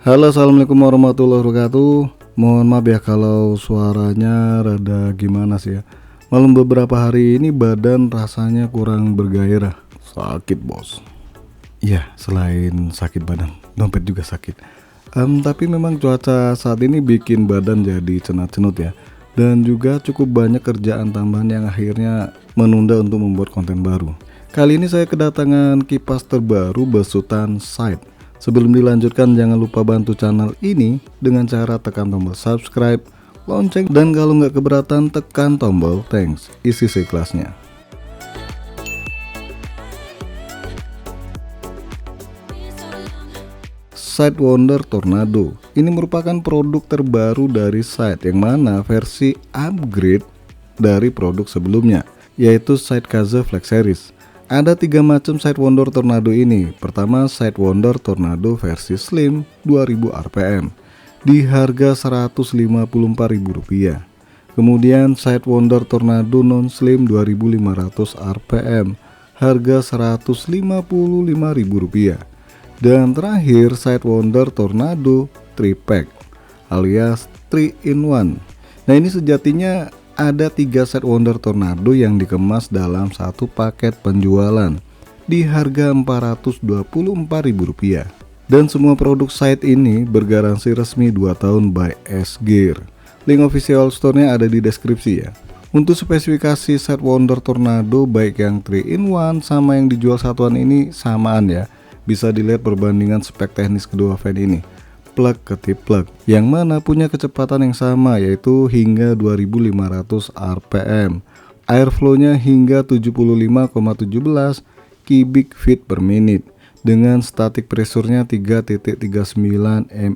Halo, assalamualaikum warahmatullahi wabarakatuh. Mohon maaf ya kalau suaranya rada gimana sih ya. Malam beberapa hari ini badan rasanya kurang bergairah. Sakit bos. Iya, selain sakit badan, dompet juga sakit. Tapi memang cuaca saat ini bikin badan jadi cenat-cenut ya. Dan juga cukup banyak kerjaan tambahan yang akhirnya menunda untuk membuat konten baru. Kali ini saya kedatangan kipas terbaru besutan Side. Sebelum dilanjutkan, jangan lupa bantu channel ini dengan cara tekan tombol subscribe, lonceng, dan kalau nggak keberatan tekan tombol thanks. Isi seikhlasnya. Sidewonder Tornado ini merupakan produk terbaru dari Side, yang mana versi upgrade dari produk sebelumnya, yaitu Sidekaze Flex Series. Ada 3 macam Sidewonder Tornado ini. Pertama, Sidewonder Tornado versi Slim 2000 rpm di harga Rp154.000. Kemudian Sidewonder Tornado Non Slim 2500 rpm harga Rp155.000. Dan terakhir Sidewonder Tornado 3 pack alias 3 in 1. Nah, ini sejatinya ada 3 Sidewonder Tornado yang dikemas dalam satu paket penjualan di harga Rp424.000. Dan semua produk Side ini bergaransi resmi 2 tahun by S-Gear. Link official store-nya ada di deskripsi ya. Untuk spesifikasi Sidewonder Tornado baik yang 3 in 1 sama yang dijual satuan ini samaan ya. Bisa dilihat perbandingan spek teknis kedua fan ini. Plug ke tip plug, yang mana punya kecepatan yang sama, yaitu hingga 2500 rpm, airflow-nya hingga 75,17 cubic feet per minute, dengan static pressure-nya 3.39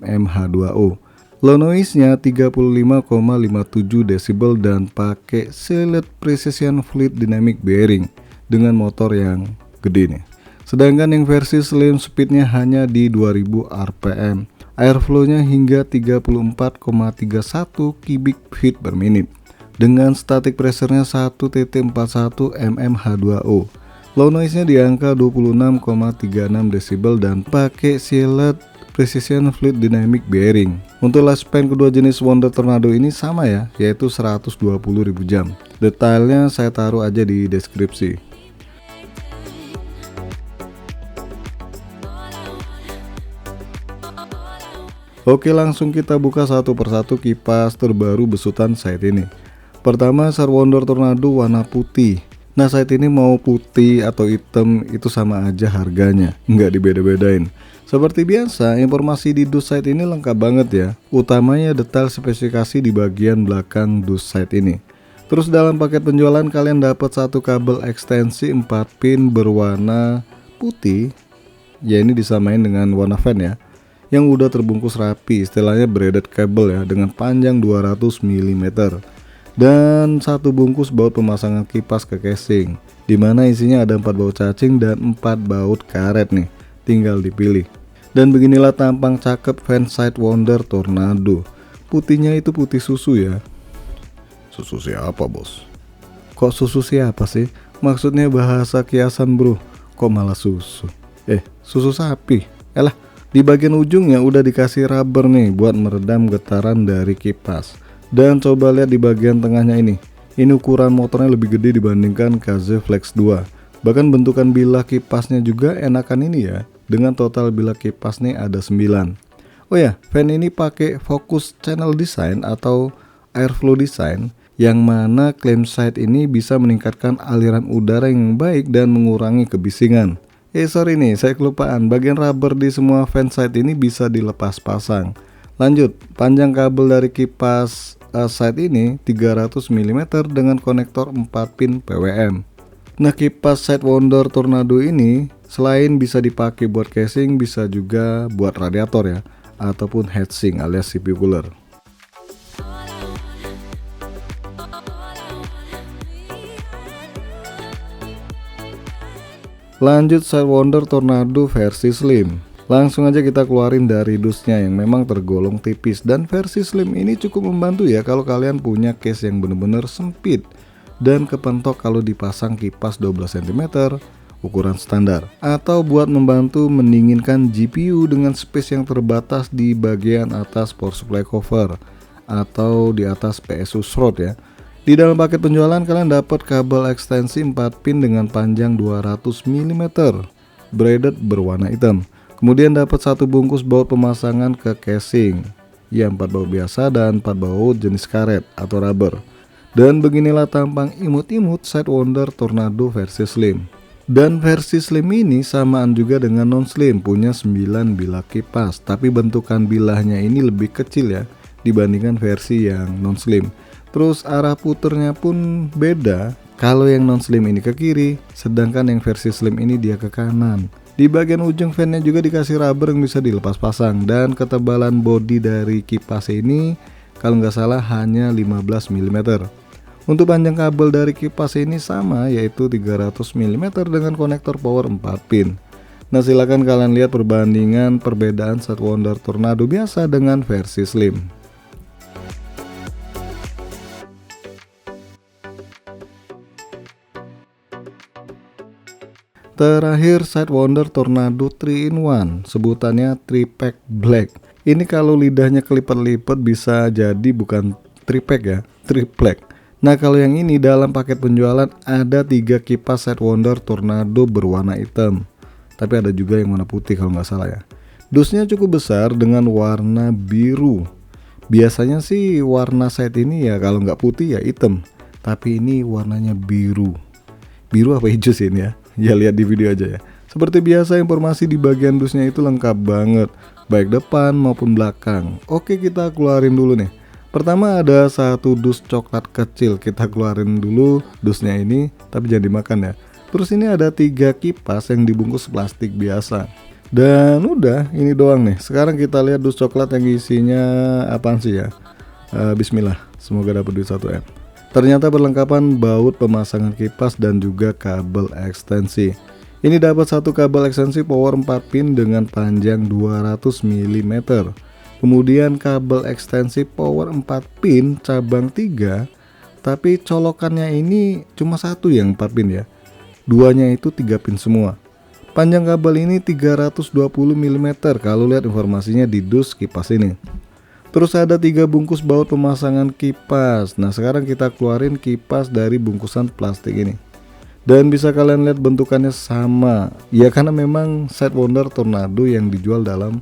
mmH2O, low noise-nya 35,57 decibel, dan pakai Sealed Precision Fluid Dynamic Bearing dengan motor yang gede nih. Sedangkan yang versi Slim speed-nya hanya di 2000 rpm, airflow-nya hingga 34,31 cubic feet per minute, dengan static pressure-nya 1.41 mmH2O, low noise-nya di angka 26,36 decibel, dan pakai Sealed Precision Fluid Dynamic Bearing. Untuk lifespan kedua jenis Wonder Tornado ini sama ya, yaitu 120.000 jam. Detailnya saya taruh aja di deskripsi. Oke, langsung kita buka satu persatu kipas terbaru besutan Side ini. Pertama, Sidewonder Tornado warna putih. Nah, Side ini mau putih atau hitam itu sama aja harganya, nggak dibeda-bedain. Seperti biasa, informasi di dus Side ini lengkap banget ya, utamanya detail spesifikasi di bagian belakang dus Side ini. Terus dalam paket penjualan kalian dapat satu kabel ekstensi 4 pin berwarna putih, ya ini disamain dengan warna fan ya, yang udah terbungkus rapi, istilahnya braided cable ya, dengan panjang 200 mm, dan satu bungkus baut pemasangan kipas ke casing, dimana isinya ada 4 baut cacing dan 4 baut karet nih, tinggal dipilih. Dan beginilah tampang cakep fan Sidewonder Tornado. Putihnya itu putih susu ya. Susu siapa bos? Kok susu siapa sih? Maksudnya bahasa kiasan bro, kok malah susu? Susu sapi. Elah. Di bagian ujungnya udah dikasih rubber nih buat meredam getaran dari kipas. Dan coba lihat di bagian tengahnya ini. Ini ukuran motornya lebih gede dibandingkan Kaze Flex 2. Bahkan bentukan bilah kipasnya juga enakan ini ya. Dengan total bilah kipas nih ada 9. Oh ya, fan ini pakai focus channel design atau airflow design, yang mana klaim Side ini bisa meningkatkan aliran udara yang baik dan mengurangi kebisingan. Sorry nih, saya kelupaan, bagian rubber di semua fan Side ini bisa dilepas pasang. Lanjut, panjang kabel dari kipas Side ini 300 mm dengan konektor 4 pin PWM. Nah, kipas Sidewonder Tornado ini selain bisa dipakai buat casing, bisa juga buat radiator ya, ataupun heatsink alias CPU cooler. Lanjut, Sidewonder Tornado versi Slim. Langsung aja kita keluarin dari dusnya yang memang tergolong tipis, dan versi Slim ini cukup membantu ya kalau kalian punya case yang bener-bener sempit dan kepentok kalau dipasang kipas 12 cm ukuran standar, atau buat membantu mendinginkan GPU dengan space yang terbatas di bagian atas power supply cover atau di atas PSU shroud ya. Di dalam paket penjualan kalian dapat kabel ekstensi 4 pin dengan panjang 200 mm, braided berwarna hitam. Kemudian dapat satu bungkus baut pemasangan ke casing, ya 4 baut biasa dan 4 baut jenis karet atau rubber. Dan beginilah tampang imut-imut Sidewinder Tornado versi slim. Dan versi slim ini samaan juga dengan non slim, punya 9 bilah kipas, tapi bentukan bilahnya ini lebih kecil ya dibandingkan versi yang non slim. Terus arah puternya pun beda, kalau yang non slim ini ke kiri, sedangkan yang versi slim ini dia ke kanan. Di bagian ujung fannya juga dikasih rubber yang bisa dilepas pasang, dan ketebalan bodi dari kipas ini kalau nggak salah hanya 15 mm. Untuk panjang kabel dari kipas ini sama, yaitu 300 mm dengan konektor power 4 pin. Nah, silahkan kalian lihat perbandingan perbedaan Sidewinder Tornado biasa dengan versi slim. Terakhir, Sidewinder Tornado 3-in-1, sebutannya 3-pack black. Ini kalau lidahnya kelipat-lipat bisa jadi bukan 3-pack ya, 3-pack. Nah, kalau yang ini dalam paket penjualan ada 3 kipas Sidewinder Tornado berwarna hitam, tapi ada juga yang warna putih kalau nggak salah ya. Dusnya cukup besar dengan warna biru. Biasanya sih warna side ini ya kalau nggak putih ya hitam, tapi ini warnanya biru. Biru apa hijau sih ini ya? Ya lihat di video aja ya. Seperti biasa informasi di bagian dusnya itu lengkap banget, baik depan maupun belakang. Oke, kita keluarin dulu nih. Pertama ada satu dus coklat kecil, kita keluarin dulu dusnya ini, tapi jangan dimakan ya. Terus ini ada 3 kipas yang dibungkus plastik biasa. Dan udah, ini doang nih. Sekarang kita lihat dus coklat yang isinya apaan sih ya. Bismillah, semoga dapat duit 1M. Ternyata perlengkapan baut pemasangan kipas dan juga kabel ekstensi. Ini dapat satu kabel ekstensi power 4 pin dengan panjang 200 mm. Kemudian kabel ekstensi power 4 pin cabang 3, tapi colokannya ini cuma satu yang 4 pin ya. Duanya itu 3 pin semua. Panjang kabel ini 320 mm kalau lihat informasinya di dus kipas ini. Terus ada 3 bungkus baut pemasangan kipas. Nah, sekarang kita keluarin kipas dari bungkusan plastik ini. Dan bisa kalian lihat bentukannya sama. Ya karena memang Sidewinder Tornado yang dijual dalam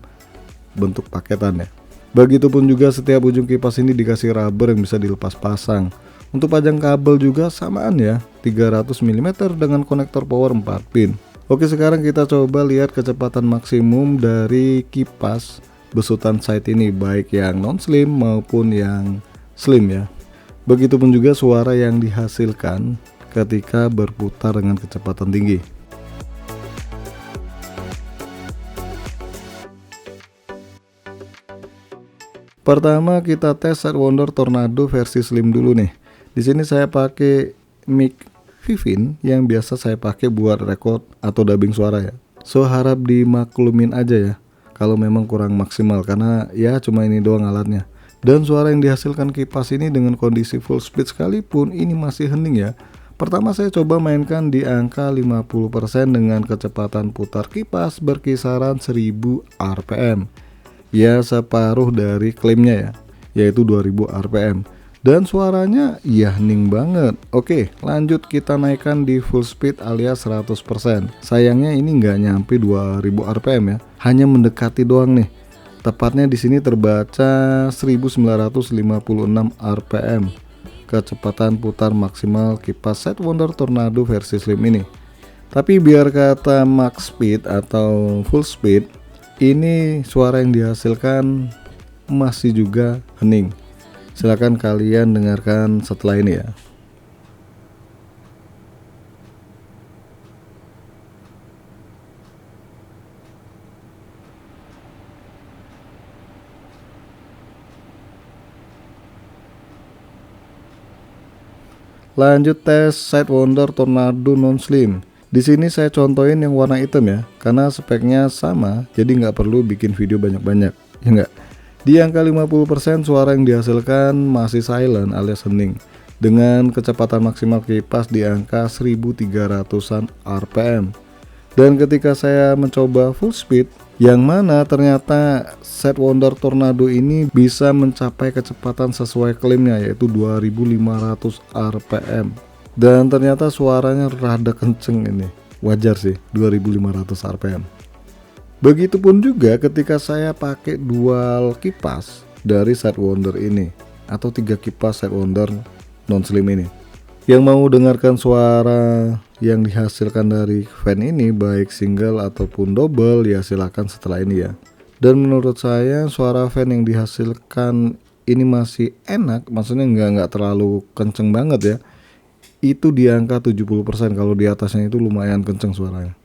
bentuk paketan ya. Begitupun juga setiap ujung kipas ini dikasih rubber yang bisa dilepas pasang. Untuk panjang kabel juga samaan ya, 300 mm dengan konektor power 4 pin. Oke, sekarang kita coba lihat kecepatan maksimum dari kipas besutan side ini, baik yang non slim maupun yang slim ya. Begitupun juga suara yang dihasilkan ketika berputar dengan kecepatan tinggi. Pertama kita tes Sidewinder Tornado versi slim dulu nih. Di sini saya pakai mic Vivin yang biasa saya pakai buat record atau dubbing suara ya. So harap dimaklumin aja ya kalau memang kurang maksimal, karena ya cuma ini doang alatnya. Dan suara yang dihasilkan kipas ini dengan kondisi full speed sekalipun ini masih hening ya. Pertama saya coba mainkan di angka 50% dengan kecepatan putar kipas berkisaran 1000 rpm. Ya separuh dari klaimnya ya, yaitu 2000 rpm. Dan suaranya ya hening banget. Oke, lanjut kita naikkan di full speed alias 100%. Sayangnya ini nggak nyampe 2000 rpm ya, hanya mendekati doang nih. Tepatnya di sini terbaca 1956 rpm kecepatan putar maksimal kipas Sidewinder Tornado versi slim ini. Tapi biar kata max speed atau full speed, ini suara yang dihasilkan masih juga hening. Silakan kalian dengarkan setelah ini ya. Lanjut tes Sidewinder Tornado non slim. Di sini saya contohin yang warna hitam ya, karena speknya sama, jadi nggak perlu bikin video banyak-banyak, ya nggak? Di angka 50% suara yang dihasilkan masih silent alias hening, dengan kecepatan maksimal kipas di angka 1300-an rpm. Dan ketika saya mencoba full speed, yang mana ternyata Sidewinder Tornado ini bisa mencapai kecepatan sesuai klaimnya, yaitu 2500 rpm. Dan ternyata suaranya rada kenceng ini. Wajar sih 2500 rpm. Begitupun juga ketika saya pakai dual kipas dari Sidewinder ini, atau 3 kipas Sidewinder non slim ini. Yang mau dengarkan suara yang dihasilkan dari fan ini, baik single ataupun double, ya silakan setelah ini ya. Dan menurut saya suara fan yang dihasilkan ini masih enak, maksudnya nggak terlalu kenceng banget ya. Itu di angka 70%, kalau di atasnya itu lumayan kenceng suaranya.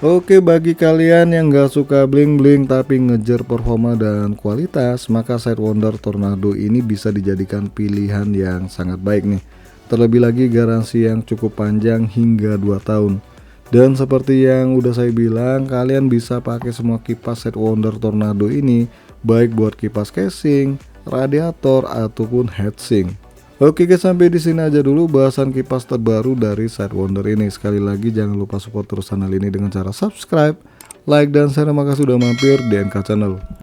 Oke, bagi kalian yang gak suka bling-bling tapi ngejar performa dan kualitas, maka Sidewinder Tornado ini bisa dijadikan pilihan yang sangat baik nih. Terlebih lagi garansi yang cukup panjang hingga 2 tahun. Dan seperti yang udah saya bilang, kalian bisa pakai semua kipas Sidewinder Tornado ini, baik buat kipas casing, radiator ataupun heatsink. Oke guys, sampai di sini aja dulu bahasan kipas terbaru dari Sidewinder ini. Sekali lagi jangan lupa support terus channel ini dengan cara subscribe, like, dan share. Terima kasih sudah mampir di NK Channel.